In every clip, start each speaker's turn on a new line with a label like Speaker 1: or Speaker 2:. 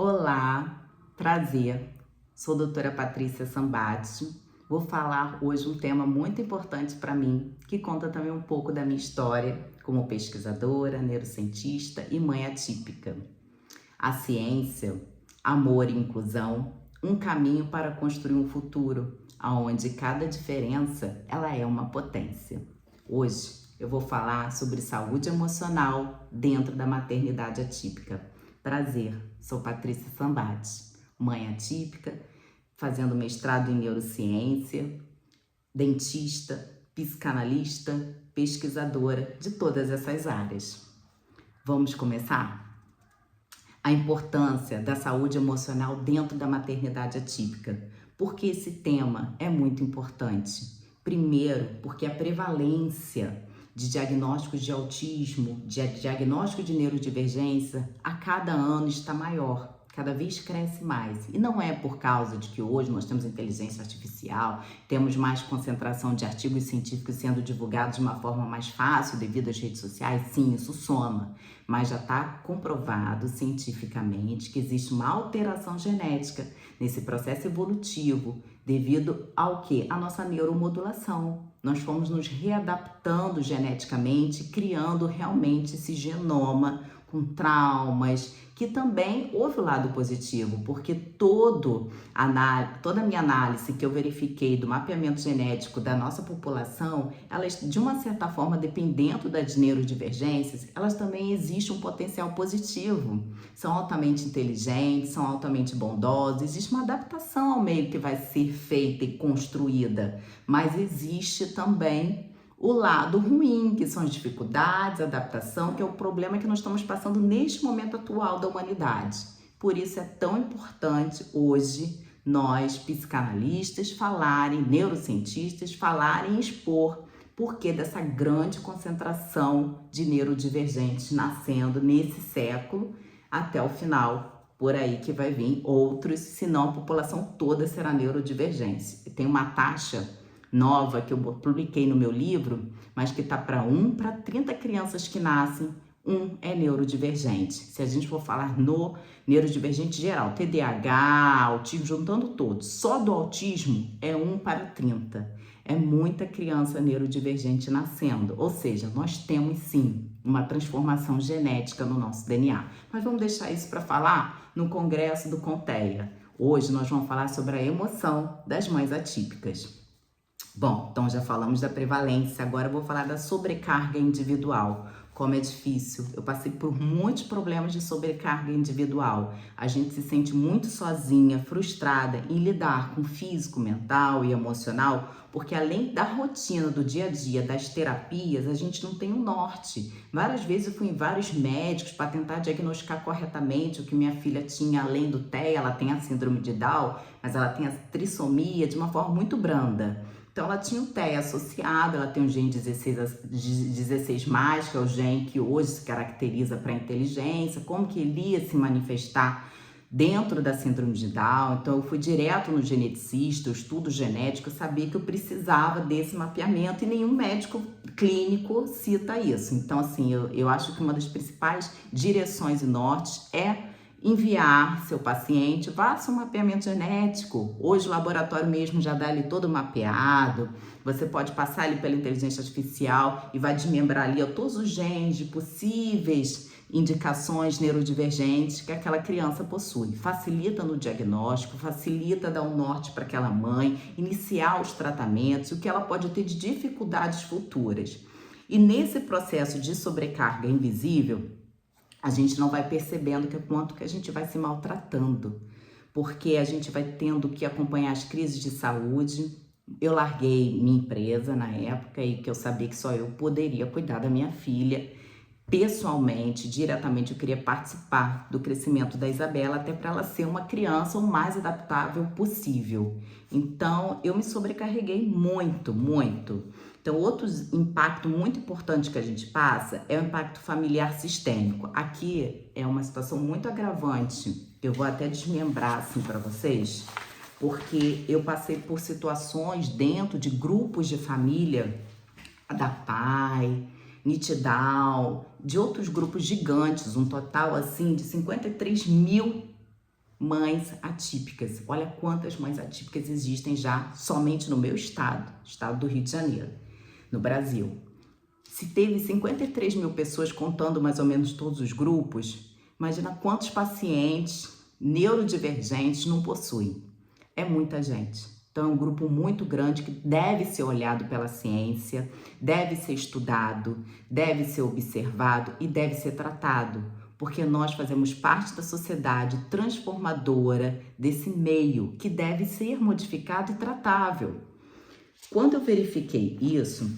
Speaker 1: Olá, prazer. Sou a doutora Patrícia Sambati. Vou falar hoje um tema muito importante para mim, que conta também um pouco da minha história como pesquisadora, neurocientista e mãe atípica. A ciência, amor e inclusão, um caminho para construir um futuro, onde cada diferença ela é uma potência. Hoje eu vou falar sobre saúde emocional dentro da maternidade atípica. Prazer, sou Patrícia Sambati, mãe atípica, fazendo mestrado em neurociência, dentista, psicanalista, pesquisadora de todas essas áreas. Vamos começar? A importância da saúde emocional dentro da maternidade atípica. Por que esse tema é muito importante? Primeiro, porque a prevalência de diagnósticos de autismo, de diagnóstico de neurodivergência, a cada ano está maior, cada vez cresce mais. E não é por causa de que hoje nós temos inteligência artificial, temos mais concentração de artigos científicos sendo divulgados de uma forma mais fácil devido às redes sociais. Sim, isso soma, mas já está comprovado cientificamente que existe uma alteração genética nesse processo evolutivo devido ao que? A nossa neuromodulação. Nós fomos nos readaptando geneticamente, criando realmente esse genoma com traumas, que também houve o lado positivo, porque toda a minha análise que eu verifiquei do mapeamento genético da nossa população, elas, de uma certa forma, dependendo das neurodivergências, elas também existem um potencial positivo. São altamente inteligentes, são altamente bondosos, existe uma adaptação ao meio que vai ser feita e construída, mas existe também o lado ruim, que são as dificuldades, a adaptação, que é o problema que nós estamos passando neste momento atual da humanidade. Por isso é tão importante hoje nós, psicanalistas, falarem, neurocientistas, falarem e expor porquê dessa grande concentração de neurodivergentes nascendo nesse século até o final. Por aí que vai vir outros, senão a população toda será neurodivergente. Tem uma taxa nova que eu publiquei no meu livro, mas que está para 30 crianças que nascem, é neurodivergente. Se a gente for falar no neurodivergente geral, TDAH, autismo, juntando todos, só do autismo é 1 para 30. É muita criança neurodivergente nascendo, ou seja, nós temos sim uma transformação genética no nosso DNA. Mas vamos deixar isso para falar no congresso do Conteia. Hoje nós vamos falar sobre a emoção das mães atípicas. Bom, então já falamos da prevalência, agora eu vou falar da sobrecarga individual. Como é difícil, eu passei por muitos problemas de sobrecarga individual. A gente se sente muito sozinha, frustrada em lidar com o físico, mental e emocional, porque além da rotina do dia a dia, das terapias, a gente não tem um norte. Várias vezes eu fui em vários médicos para tentar diagnosticar corretamente o que minha filha tinha, além do TEA, ela tem a síndrome de Down, mas ela tem a trissomia de uma forma muito branda. Então, ela tinha o TEA associado, ela tem o gene 16+, que é o gene que hoje se caracteriza para a inteligência, como que ele ia se manifestar dentro da síndrome de Down. Então, eu fui direto no geneticista, o estudo genético, eu sabia que eu precisava desse mapeamento e nenhum médico clínico cita isso. Então, assim, eu acho que uma das principais direções e nortes é enviar seu paciente, faça um mapeamento genético. Hoje o laboratório mesmo já dá ali todo mapeado. Você pode passar ali pela inteligência artificial e vai desmembrar ali todos os genes de possíveis indicações neurodivergentes que aquela criança possui. Facilita no diagnóstico, facilita dar um norte para aquela mãe, iniciar os tratamentos, o que ela pode ter de dificuldades futuras. E nesse processo de sobrecarga invisível, a gente não vai percebendo que é quanto que a gente vai se maltratando, porque a gente vai tendo que acompanhar as crises de saúde. Eu larguei minha empresa na época e que eu sabia que só eu poderia cuidar da minha filha pessoalmente, diretamente. Eu queria participar do crescimento da Isabela até para ela ser uma criança o mais adaptável possível. Então, eu me sobrecarreguei muito, muito. Então, outro impacto muito importante que a gente passa é o impacto familiar sistêmico. Aqui é uma situação muito agravante. Eu vou até desmembrar assim para vocês, porque eu passei por situações dentro de grupos de família da PAI, Nitidal, de outros grupos gigantes, um total assim de 53 mil mães atípicas. Olha quantas mães atípicas existem já somente no meu estado do Rio de Janeiro, no Brasil. Se teve 53 mil pessoas contando mais ou menos todos os grupos, imagina quantos pacientes neurodivergentes não possuem. É muita gente. Então é um grupo muito grande que deve ser olhado pela ciência, deve ser estudado, deve ser observado e deve ser tratado, porque nós fazemos parte da sociedade transformadora desse meio que deve ser modificado e tratável. Quando eu verifiquei isso,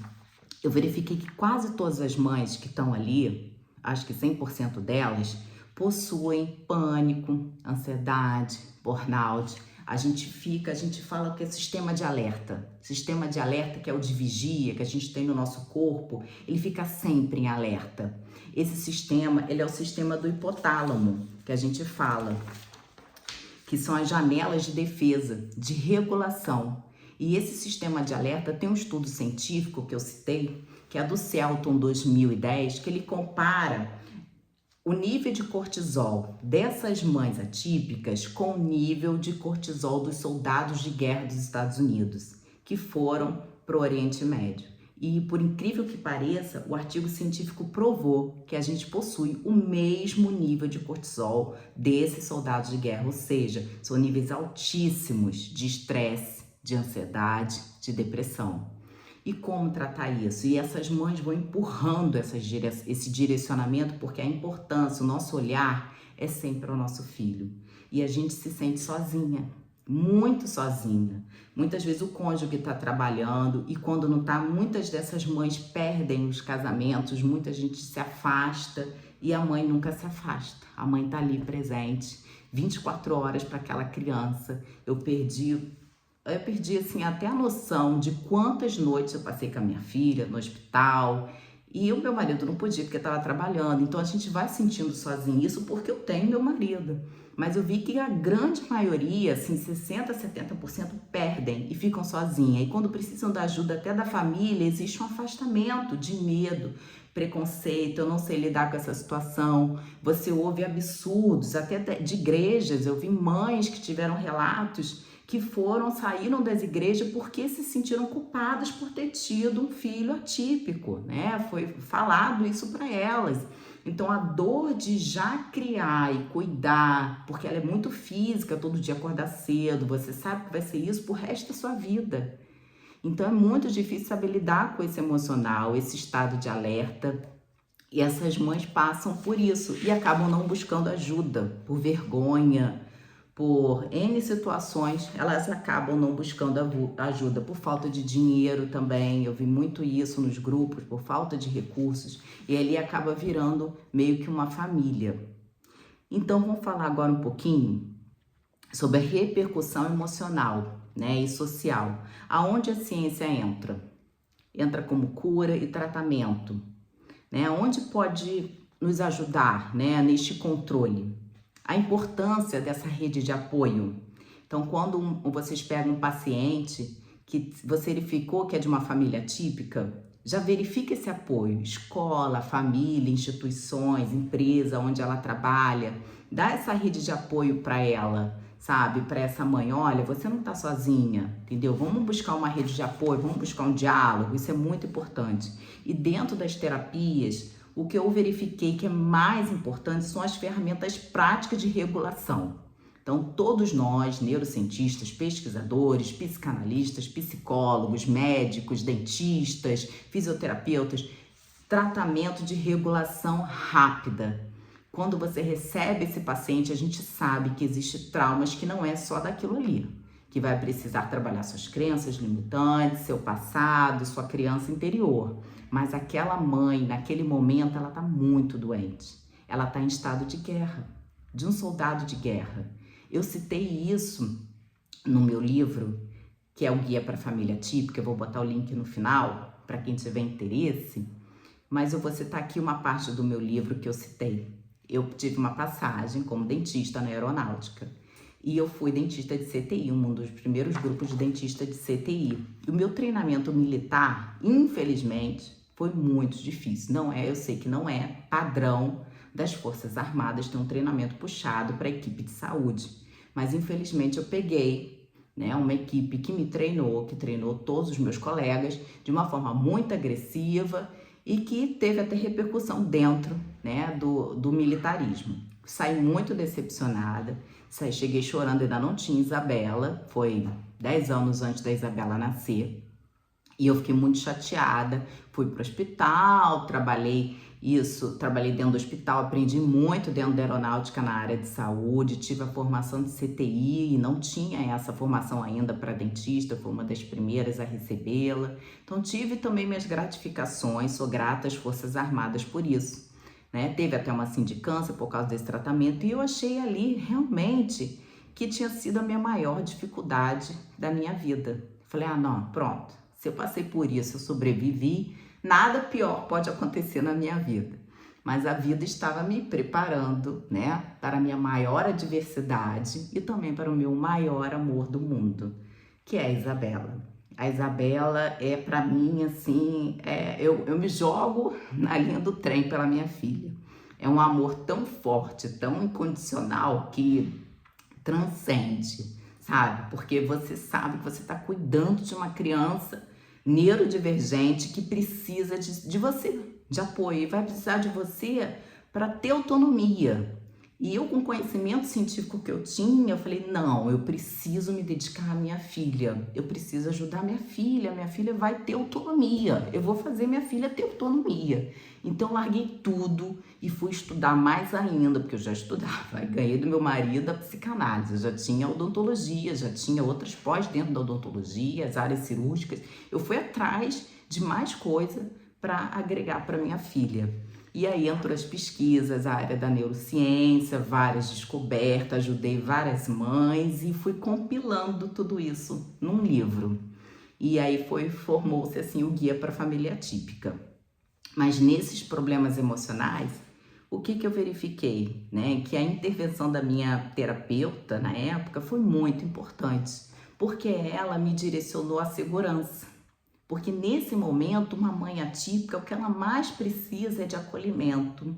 Speaker 1: eu verifiquei que quase todas as mães que estão ali, acho que 100% delas, possuem pânico, ansiedade, burnout. A gente fala que é sistema de alerta. Sistema de alerta, que é o de vigia que a gente tem no nosso corpo, ele fica sempre em alerta. Esse sistema, ele é o sistema do hipotálamo, que a gente fala, que são as janelas de defesa, de regulação. E esse sistema de alerta tem um estudo científico que eu citei, que é do Celton 2010, que ele compara o nível de cortisol dessas mães atípicas com o nível de cortisol dos soldados de guerra dos Estados Unidos, que foram para o Oriente Médio. E, por incrível que pareça, o artigo científico provou que a gente possui o mesmo nível de cortisol desses soldados de guerra, ou seja, são níveis altíssimos de estresse, de ansiedade, de depressão. E como tratar isso? E essas mães vão empurrando esse direcionamento, porque a importância, o nosso olhar é sempre ao nosso filho. E a gente se sente sozinha, muito sozinha. Muitas vezes o cônjuge está trabalhando e quando não está, muitas dessas mães perdem os casamentos, muita gente se afasta e a mãe nunca se afasta. A mãe está ali presente, 24 horas para aquela criança. Eu perdi assim até a noção de quantas noites eu passei com a minha filha no hospital e o meu marido não podia porque estava trabalhando, então a gente vai sentindo sozinho, isso porque eu tenho meu marido, mas eu vi que a grande maioria, assim 60%, 70% perdem e ficam sozinhas, e quando precisam da ajuda até da família, existe um afastamento de medo, preconceito, eu não sei lidar com essa situação. Você ouve absurdos, até de igrejas, eu vi mães que tiveram relatos que saíram das igrejas porque se sentiram culpadas por ter tido um filho atípico, né? Foi falado isso para elas. Então a dor de já criar e cuidar, porque ela é muito física, todo dia acordar cedo, você sabe que vai ser isso pro resto da sua vida. Então é muito difícil saber lidar com esse emocional, esse estado de alerta. E essas mães passam por isso e acabam não buscando ajuda, por vergonha, por N situações, elas acabam não buscando ajuda, por falta de dinheiro também. Eu vi muito isso nos grupos, por falta de recursos, e ali acaba virando meio que uma família. Então vamos falar agora um pouquinho sobre a repercussão emocional, né, e social. Aonde a ciência entra? Entra como cura e tratamento, né? Onde pode nos ajudar, né, neste controle? A importância dessa rede de apoio. Então, quando vocês pegam um paciente que você verificou que é de uma família típica, já verifica esse apoio. Escola, família, instituições, empresa onde ela trabalha. Dá essa rede de apoio para ela, sabe? Para essa mãe, olha, você não está sozinha, entendeu? Vamos buscar uma rede de apoio, vamos buscar um diálogo, isso é muito importante. E dentro das terapias, o que eu verifiquei que é mais importante são as ferramentas práticas de regulação. Então, todos nós, neurocientistas, pesquisadores, psicanalistas, psicólogos, médicos, dentistas, fisioterapeutas, tratamento de regulação rápida. Quando você recebe esse paciente, a gente sabe que existe traumas que não é só daquilo ali, que vai precisar trabalhar suas crenças limitantes, seu passado, sua criança interior. Mas aquela mãe, naquele momento, ela está muito doente. Ela está em estado de guerra, de um soldado de guerra. Eu citei isso no meu livro, que é o Guia para a Família Típica. Eu vou botar o link no final, para quem tiver interesse. Mas eu vou citar aqui uma parte do meu livro que eu citei. Eu tive uma passagem como dentista na aeronáutica. E eu fui dentista de CTI, um dos primeiros grupos de dentista de CTI. E o meu treinamento militar, infelizmente, foi muito difícil. Não é, eu sei que não é padrão das Forças Armadas ter um treinamento puxado para a equipe de saúde. Mas infelizmente eu peguei, né, uma equipe que me treinou, que treinou todos os meus colegas de uma forma muito agressiva e que teve até repercussão dentro, né, do militarismo. Saí muito decepcionada, cheguei chorando, ainda não tinha Isabela, foi 10 anos antes da Isabela nascer. E eu fiquei muito chateada, fui para o hospital, trabalhei dentro do hospital, aprendi muito dentro da aeronáutica na área de saúde, tive a formação de CTI e não tinha essa formação ainda para dentista, fui uma das primeiras a recebê-la. Então tive também minhas gratificações, sou grata às Forças Armadas por isso, né? Teve até uma sindicância por causa desse tratamento e eu achei ali realmente que tinha sido a minha maior dificuldade da minha vida. Falei, não, pronto. Se eu passei por isso, eu sobrevivi, nada pior pode acontecer na minha vida. Mas a vida estava me preparando, né, para a minha maior adversidade e também para o meu maior amor do mundo, que é a Isabela. A Isabela é para mim, assim, eu me jogo na linha do trem pela minha filha. É um amor tão forte, tão incondicional que transcende, sabe? Porque você sabe que você está cuidando de uma criança neurodivergente que precisa de você, de apoio, e vai precisar de você para ter autonomia. E eu, com o conhecimento científico que eu tinha, eu falei, não, eu preciso me dedicar à minha filha, eu preciso ajudar minha filha vai ter autonomia, eu vou fazer minha filha ter autonomia. Então larguei tudo e fui estudar mais ainda, porque eu já estudava, ganhei do meu marido a psicanálise, eu já tinha odontologia, já tinha outras pós dentro da odontologia, as áreas cirúrgicas, eu fui atrás de mais coisa para agregar para minha filha. E aí entrou as pesquisas, a área da neurociência, várias descobertas, ajudei várias mães e fui compilando tudo isso num livro. E aí formou-se assim o Guia para a Família Atípica. Mas nesses problemas emocionais, o que eu verifiquei? Né? Que a intervenção da minha terapeuta na época foi muito importante, porque ela me direcionou à segurança. Porque nesse momento, uma mãe atípica, o que ela mais precisa é de acolhimento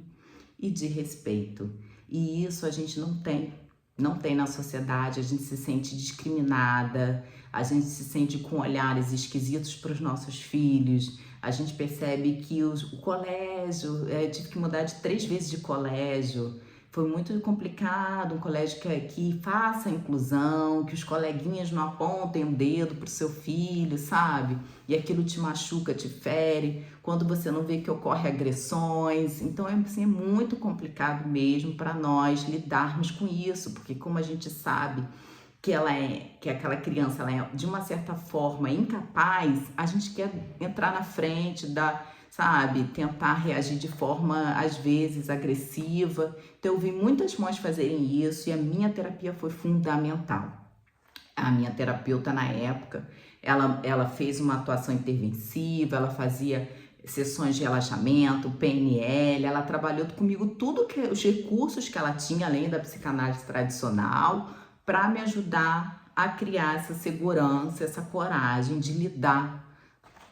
Speaker 1: e de respeito. E isso a gente não tem na sociedade, a gente se sente discriminada, a gente se sente com olhares esquisitos para os nossos filhos, a gente percebe que o colégio, tive que mudar de 3 vezes de colégio, foi muito complicado, um colégio que faça a inclusão, que os coleguinhas não apontem o dedo para o seu filho, sabe? E aquilo te machuca, te fere, quando você não vê que ocorre agressões. Então, assim, é muito complicado mesmo para nós lidarmos com isso, porque como a gente sabe que aquela criança ela é, de uma certa forma, incapaz, a gente quer entrar na frente sabe, tentar reagir de forma, às vezes, agressiva. Então, eu vi muitas mães fazerem isso e a minha terapia foi fundamental. A minha terapeuta, na época, ela fez uma atuação intervensiva, ela fazia sessões de relaxamento, PNL, ela trabalhou comigo os recursos que ela tinha, além da psicanálise tradicional, para me ajudar a criar essa segurança, essa coragem de lidar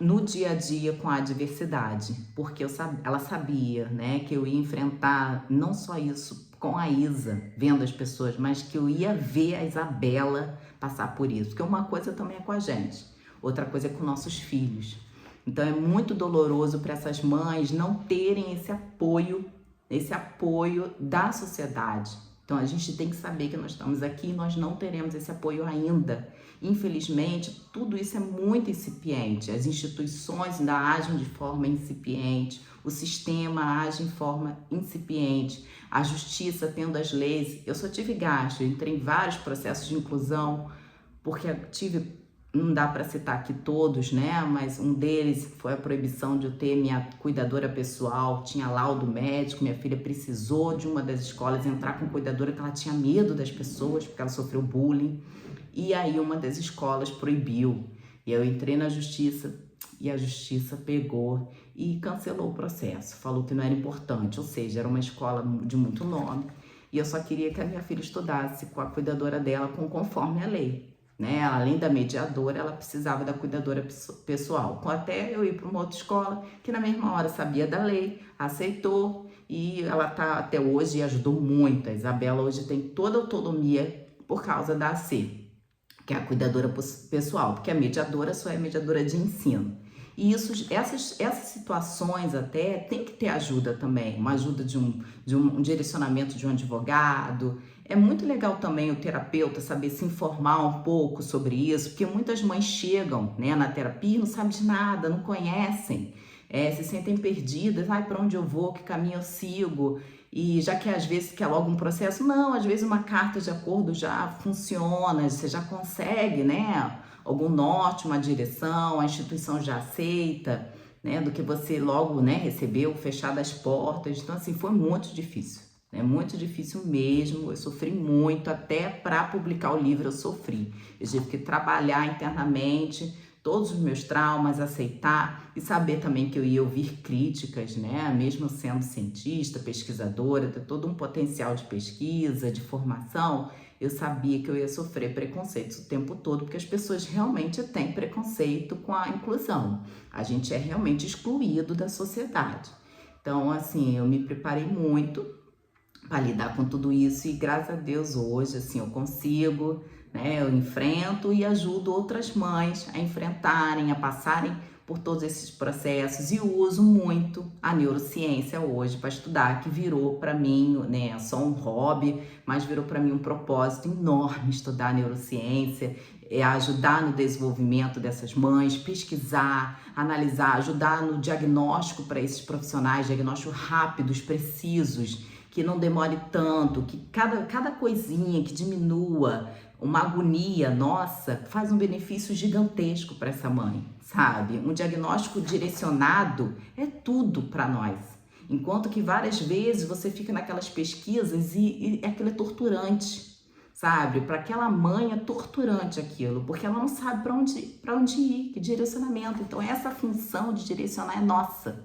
Speaker 1: no dia a dia com a adversidade, porque ela sabia, né, que eu ia enfrentar não só isso com a Isa, vendo as pessoas, mas que eu ia ver a Isabela passar por isso, porque uma coisa também é com a gente, outra coisa é com nossos filhos. Então é muito doloroso para essas mães não terem esse apoio da sociedade. Então a gente tem que saber que nós estamos aqui e nós não teremos esse apoio ainda. Infelizmente, tudo isso é muito incipiente. As instituições ainda agem de forma incipiente, o sistema age em forma incipiente, a justiça tendo as leis. Eu só tive gasto, eu entrei em vários processos de inclusão, porque não dá para citar aqui todos, né? Mas um deles foi a proibição de eu ter minha cuidadora pessoal, tinha laudo médico, minha filha precisou de uma das escolas entrar com cuidadora, porque ela tinha medo das pessoas, porque ela sofreu bullying. E aí uma das escolas proibiu. E eu entrei na justiça e a justiça pegou e cancelou o processo. Falou que não era importante, ou seja, era uma escola de muito nome. E eu só queria que a minha filha estudasse com a cuidadora dela conforme a lei. Né? Além da mediadora, ela precisava da cuidadora pessoal. Até eu ir para uma outra escola que na mesma hora sabia da lei, aceitou e ela está até hoje e ajudou muito. A Isabela hoje tem toda a autonomia
Speaker 2: por causa da AC, que é a cuidadora pessoal, porque a mediadora só é mediadora de ensino. E essas situações até tem que ter ajuda também, uma ajuda de um direcionamento de um advogado. É muito legal também o terapeuta saber se informar um pouco sobre isso, porque muitas mães chegam, né, na terapia e não sabem de nada, não conhecem, se sentem perdidas, para onde eu vou, que caminho eu sigo? E já que às vezes quer logo um processo, não, às vezes uma carta de acordo já funciona, você já consegue, né, algum norte, uma direção, a instituição já aceita, né, do que você logo, né, recebeu, fechado as portas. Então, assim, foi muito difícil, né, muito difícil mesmo. Eu sofri muito, até para publicar o livro eu sofri. Eu tive que trabalhar internamente todos os meus traumas, aceitar e saber também que eu ia ouvir críticas, né? Mesmo sendo cientista, pesquisadora, ter todo um potencial de pesquisa, de formação, eu sabia que eu ia sofrer preconceitos o tempo todo, porque as pessoas realmente têm preconceito com a inclusão. A gente é realmente excluído da sociedade. Então, assim, eu me preparei muito para lidar com tudo isso e graças a Deus hoje, assim, eu consigo, né? Eu enfrento e ajudo outras mães a enfrentarem, a passarem por todos esses processos e uso muito a neurociência hoje para estudar, que virou para mim, né, só um hobby, mas virou para mim um propósito enorme estudar neurociência, ajudar no desenvolvimento dessas mães, pesquisar, analisar, ajudar no diagnóstico para esses profissionais, diagnósticos rápidos, precisos, que não demore tanto, que cada coisinha que diminua uma agonia nossa faz um benefício gigantesco para essa mãe, sabe? Um diagnóstico direcionado é tudo para nós. Enquanto que várias vezes você fica naquelas pesquisas e aquilo é torturante, sabe? Para aquela mãe é torturante aquilo, porque ela não sabe para onde ir, que direcionamento. Então essa função de direcionar é nossa,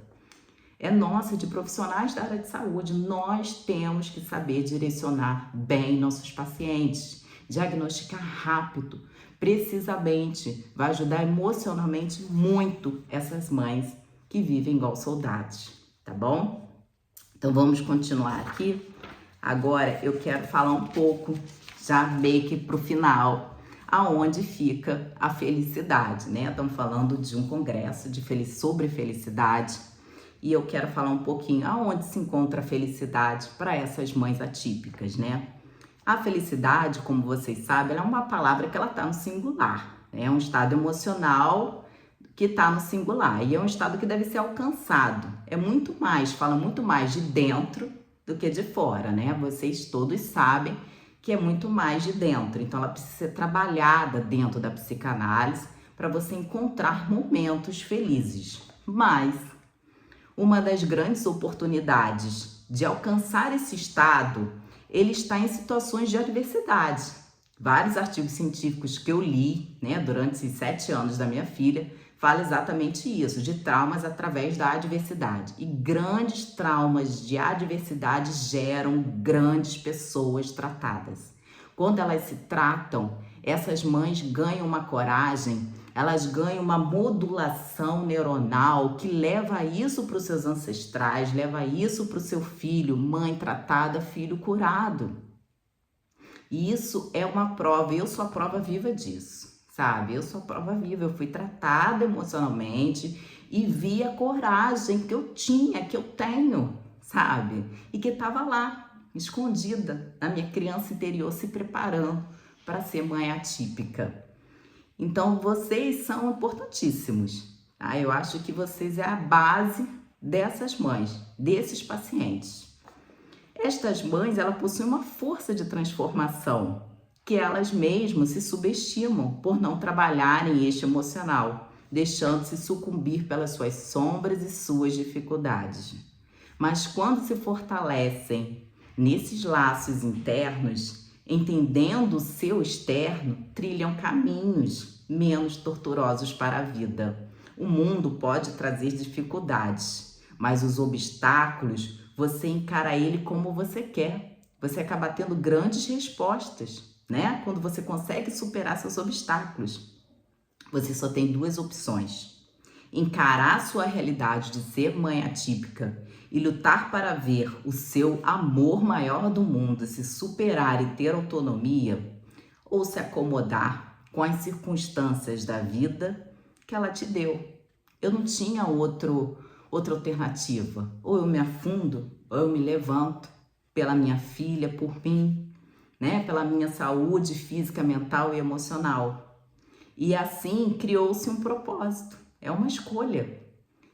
Speaker 2: de profissionais da área de saúde. Nós temos que saber direcionar bem nossos pacientes, diagnosticar rápido, precisamente, vai ajudar emocionalmente muito essas mães que vivem igual soldados, tá bom? Então vamos continuar aqui. Agora eu quero falar um pouco, já meio que pro final, aonde fica a felicidade, né? Estamos falando de um congresso sobre felicidade. E eu quero falar um pouquinho aonde se encontra a felicidade para essas mães atípicas, né? A felicidade, como vocês sabem, ela é uma palavra que ela está no singular. É um estado emocional que está no singular. E é um estado que deve ser alcançado. É muito mais, fala muito mais de dentro do que de fora, né? Vocês todos sabem que é muito mais de dentro. Então, ela precisa ser trabalhada dentro da psicanálise para você encontrar momentos felizes. Mas uma das grandes oportunidades de alcançar esse estado, ele está em situações de adversidade. Vários artigos científicos que eu li, né, durante esses 7 anos da minha filha, falam exatamente isso, de traumas através da adversidade. E grandes traumas de adversidade geram grandes pessoas tratadas. Quando elas se tratam, essas mães ganham uma coragem, elas ganham uma modulação neuronal que leva isso para os seus ancestrais, leva isso para o seu filho, mãe tratada, filho curado. E isso é uma prova, eu sou a prova viva disso, sabe? Eu sou a prova viva, eu fui tratada emocionalmente e vi a coragem que eu tinha, que eu tenho, sabe? E que estava lá, escondida na minha criança interior, se preparando para ser mãe atípica. Então, vocês são importantíssimos, tá? Eu acho que vocês é a base dessas mães, desses pacientes. Estas mães, elas possuem uma força de transformação, que elas mesmas se subestimam por não trabalharem este emocional, deixando-se sucumbir pelas suas sombras e suas dificuldades. Mas quando se fortalecem nesses laços internos, entendendo o seu externo, trilham caminhos menos torturosos para a vida. O mundo pode trazer dificuldades, mas os obstáculos, você encara ele como você quer. Você acaba tendo grandes respostas, né? Quando você consegue superar seus obstáculos. Você só tem 2 opções: encarar sua realidade de ser mãe atípica e lutar para ver o seu amor maior do mundo se superar e ter autonomia,
Speaker 1: ou se acomodar com as circunstâncias da vida que ela te deu. Eu não tinha outra alternativa. Ou eu me afundo, ou eu me levanto pela minha filha, por mim, né? Pela minha saúde física, mental e emocional. E assim criou-se um propósito. É uma escolha.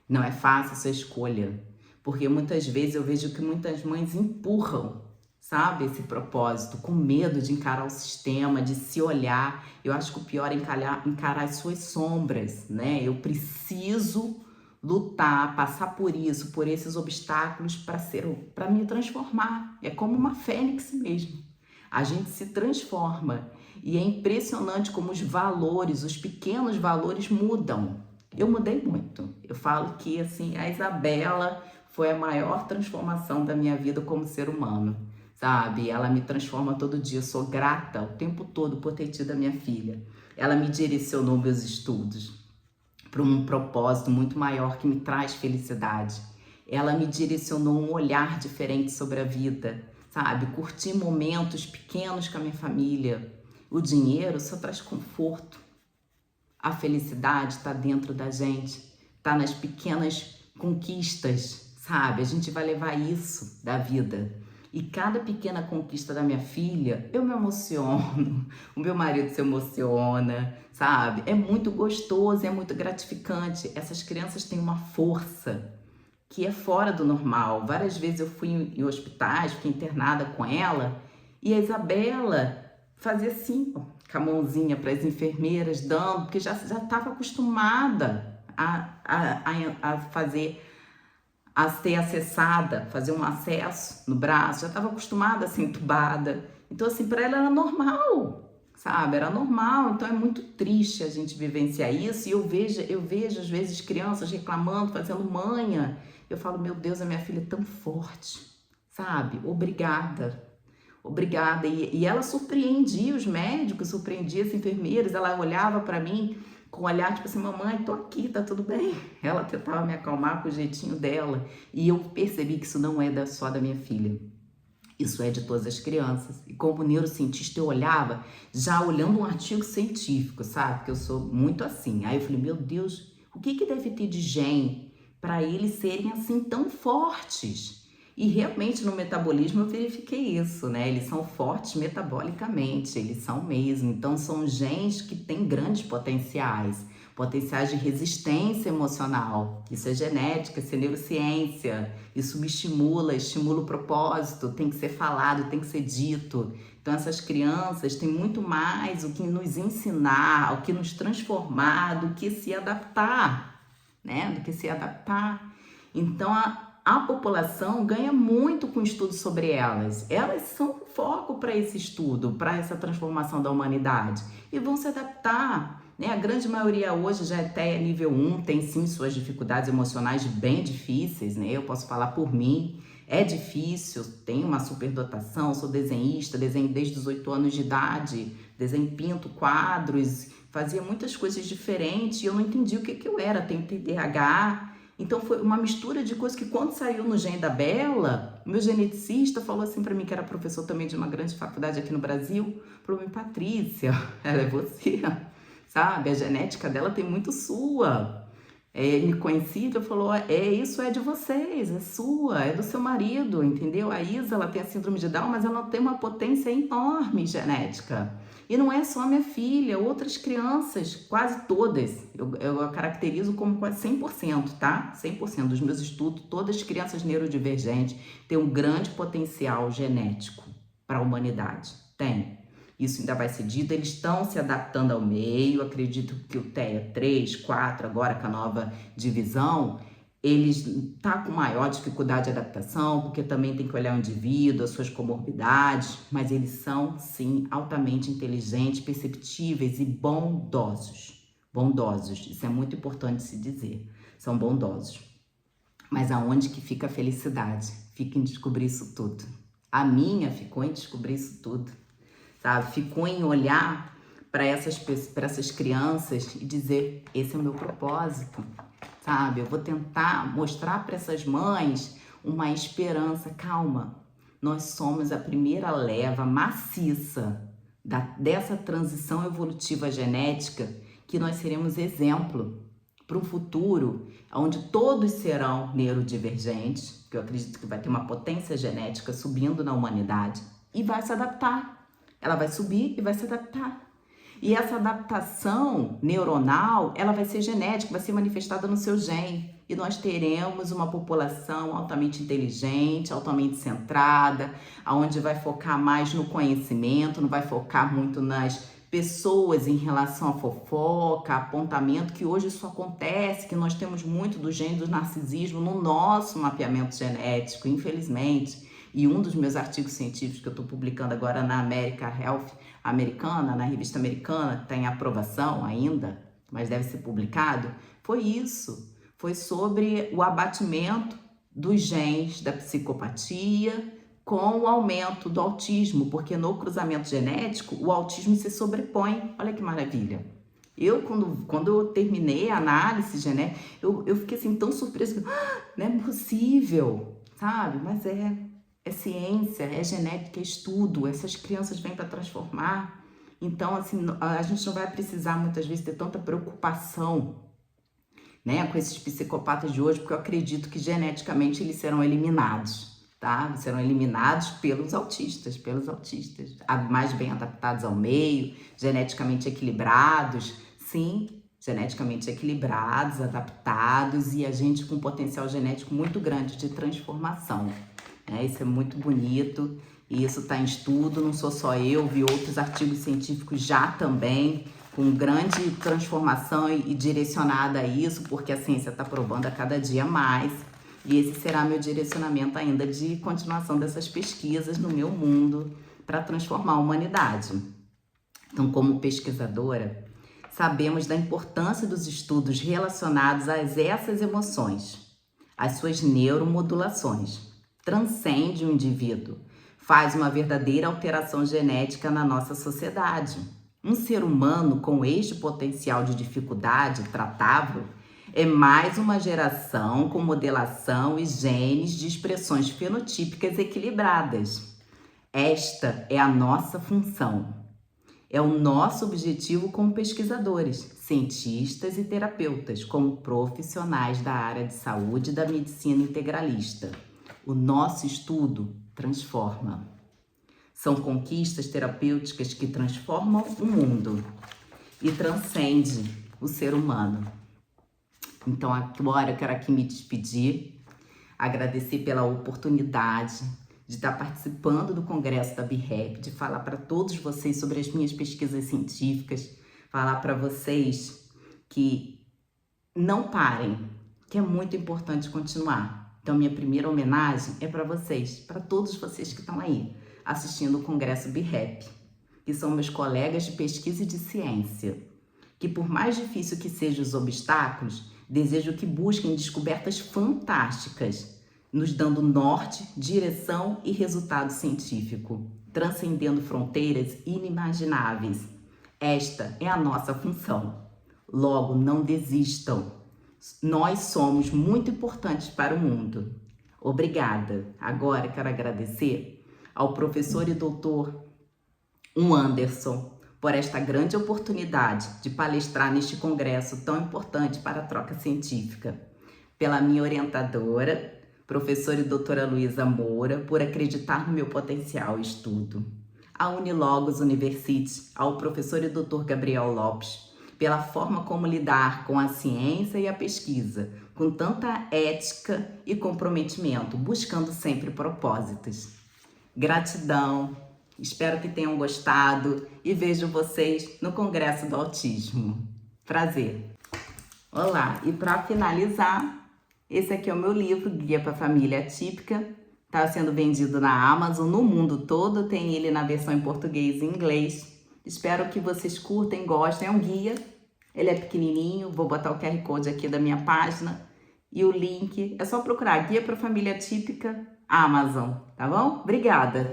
Speaker 1: Não é fácil essa escolha, porque muitas vezes eu vejo que muitas mães empurram, sabe, esse propósito, com medo de encarar o sistema, de se olhar. Eu acho que o pior é encarar as suas sombras, né? Eu preciso lutar, passar por isso, por esses obstáculos para me transformar. É como uma fênix mesmo. A gente se transforma e é impressionante como os valores, os pequenos valores mudam. Eu mudei muito. Eu falo que assim, a Isabela foi a maior transformação da minha vida como ser humano, sabe? Ela me transforma todo dia. Eu sou grata o tempo todo por ter tido a minha filha. Ela me direcionou meus estudos para um propósito muito maior que me traz felicidade. Ela me direcionou um olhar diferente sobre a vida, sabe? Curtir momentos pequenos com a minha família. O dinheiro só traz conforto. A felicidade está dentro da gente, está nas pequenas conquistas, sabe? A gente vai levar isso da vida. E cada pequena conquista da minha filha, eu me emociono, o meu marido se emociona, sabe? É muito gostoso, é muito gratificante. Essas crianças têm uma força que é fora do normal. Várias vezes eu fui em hospitais, fiquei internada com ela, e a Isabela fazia assim, ó, com a mãozinha para as enfermeiras, dando, porque já estava acostumada a fazer, a ser acessada, fazer um acesso no braço, já estava acostumada a ser entubada. Então, assim, para ela era normal, sabe? Era normal. Então, é muito triste a gente vivenciar isso. E eu vejo às vezes, crianças reclamando, fazendo manha. Eu falo, meu Deus, a minha filha é tão forte, sabe? Obrigada. Obrigada. E ela surpreendia os médicos, surpreendia as enfermeiras. Ela olhava para mim com um olhar tipo assim, mamãe, tô aqui, tá tudo bem. Ela tentava me acalmar com o jeitinho dela. E eu percebi que isso não é só da minha filha. Isso é de todas as crianças. E como neurocientista eu olhava, já olhando um artigo científico, sabe? Porque eu sou muito assim. Aí eu falei, meu Deus, o que deve ter de gene para eles serem assim tão fortes? E realmente no metabolismo eu verifiquei isso, né? Eles são fortes metabolicamente, eles são mesmo. Então são genes que têm grandes potenciais de resistência emocional. Isso é genética, isso é neurociência, isso me estimula o propósito, tem que ser falado, tem que ser dito. Então essas crianças têm muito mais o que nos ensinar, o que nos transformar, do que se adaptar, né? Do que se adaptar. Então a população ganha muito com estudos sobre elas. Elas são foco para esse estudo, para essa transformação da humanidade. E vão se adaptar, né? A grande maioria hoje já é até nível 1, tem sim suas dificuldades emocionais bem difíceis, né? Eu posso falar por mim, é difícil, tenho uma superdotação, sou desenhista, desenho desde os 8 anos de idade, desenho, pinto quadros, fazia muitas coisas diferentes e eu não entendi o que eu era, tenho TDAH. Então foi uma mistura de coisas que quando saiu no Gene da Bela, meu geneticista falou assim para mim, que era professor também de uma grande faculdade aqui no Brasil, falou, Patrícia, ela é você, sabe? A genética dela tem muito sua. Ele me conhecia e falou, isso é de vocês, é sua, é do seu marido, entendeu? A Isa, ela tem a síndrome de Down, mas ela tem uma potência enorme genética. E não é só a minha filha, outras crianças, quase todas, eu a caracterizo como quase 100%, tá? 100% dos meus estudos, todas as crianças neurodivergentes têm um grande potencial genético para a humanidade. Tem. Isso ainda vai ser dito, eles estão se adaptando ao meio, acredito que o TEA 3, 4, agora com a nova divisão, eles tá com maior dificuldade de adaptação, porque também tem que olhar o indivíduo, as suas comorbidades, mas eles são, sim, altamente inteligentes, perceptíveis e bondosos. Bondosos, isso é muito importante se dizer, são bondosos. Mas aonde que fica a felicidade? Fica em descobrir isso tudo. A minha ficou em descobrir isso tudo, sabe? Ficou em olhar para essas crianças e dizer, esse é o meu propósito. Sabe, eu vou tentar mostrar para essas mães uma esperança. Calma, nós somos a primeira leva maciça
Speaker 2: dessa transição evolutiva genética, que nós seremos exemplo para um futuro onde todos serão neurodivergentes, que eu acredito que vai ter uma potência genética subindo na humanidade, e vai se adaptar. Ela vai subir e vai se adaptar. E essa adaptação neuronal, ela vai ser genética, vai ser manifestada no seu gene. E nós teremos uma população altamente inteligente, altamente centrada, onde vai focar mais no conhecimento, não vai focar muito nas pessoas em relação à fofoca, apontamento, que hoje isso acontece, que nós temos muito do gene do narcisismo no nosso mapeamento genético, infelizmente. E um dos meus artigos científicos que eu estou publicando agora na America Health americana, na revista americana, que está em aprovação ainda, mas deve ser publicado, foi isso. Foi sobre o abatimento dos genes da psicopatia com o aumento do autismo, porque no cruzamento genético o autismo se sobrepõe. Olha que maravilha. Quando eu terminei a análise genética, eu fiquei assim tão surpresa, não é possível, sabe? Mas é ciência, é genética, é estudo, essas crianças vêm para transformar. Então, assim, a gente não vai precisar muitas vezes ter tanta preocupação, né, com esses psicopatas de hoje, porque eu acredito que geneticamente eles serão eliminados, tá? Serão eliminados pelos autistas, mais bem adaptados ao meio, geneticamente equilibrados, sim, geneticamente equilibrados, adaptados, e a gente com um potencial genético muito grande de transformação. Isso é muito bonito e isso está em estudo, não sou só eu, vi outros artigos científicos já também, com grande transformação e direcionada a isso, porque a ciência está provando a cada dia mais. E esse será meu direcionamento ainda de continuação dessas pesquisas no meu mundo para transformar a humanidade. Então, como pesquisadora, sabemos da importância dos estudos relacionados a essas emoções, as suas neuromodulações. Transcende o indivíduo, faz uma verdadeira alteração genética na nossa sociedade. Um ser humano com este potencial de dificuldade tratável é mais uma geração com modelação e genes de expressões fenotípicas equilibradas. Esta é a nossa função. É o nosso objetivo como pesquisadores, cientistas e terapeutas, como profissionais da área de saúde e da medicina integralista. O nosso estudo transforma. São conquistas terapêuticas que transformam o mundo e transcende o ser humano. Então, agora eu quero aqui me despedir, agradecer pela oportunidade de estar participando do Congresso da BeHappy, de falar para todos vocês sobre as minhas pesquisas científicas, falar para vocês que não parem, que é muito importante continuar. Então, minha primeira homenagem é para vocês, para todos vocês que estão aí assistindo o Congresso BeHappy, que são meus colegas de pesquisa e de ciência, que por mais difícil que sejam os obstáculos, desejo que busquem descobertas fantásticas, nos dando norte, direção e resultado científico, transcendendo fronteiras inimagináveis. Esta é a nossa função. Logo, não desistam. Nós somos muito importantes para o mundo. Obrigada. Agora quero agradecer ao professor e doutor Anderson por esta grande oportunidade de palestrar neste congresso tão importante para a troca científica. Pela minha orientadora, professora e doutora Luísa Moura, por acreditar no meu potencial e estudo. A Unilogos University, ao professor e doutor Gabriel Lopes, pela forma como lidar com a ciência e a pesquisa, com tanta ética e comprometimento, buscando sempre propósitos. Gratidão, espero que tenham gostado e vejo vocês no Congresso do Autismo. Prazer! Olá, e para finalizar, esse aqui é o meu livro, Guia para a Família Atípica. Está sendo vendido na Amazon, no mundo todo, tem ele na versão em português e inglês. Espero que vocês curtem, gostem. É um guia, ele é pequenininho, vou botar o QR Code aqui da minha página e o link. É só procurar Guia para a Família Atípica Amazon, tá bom? Obrigada!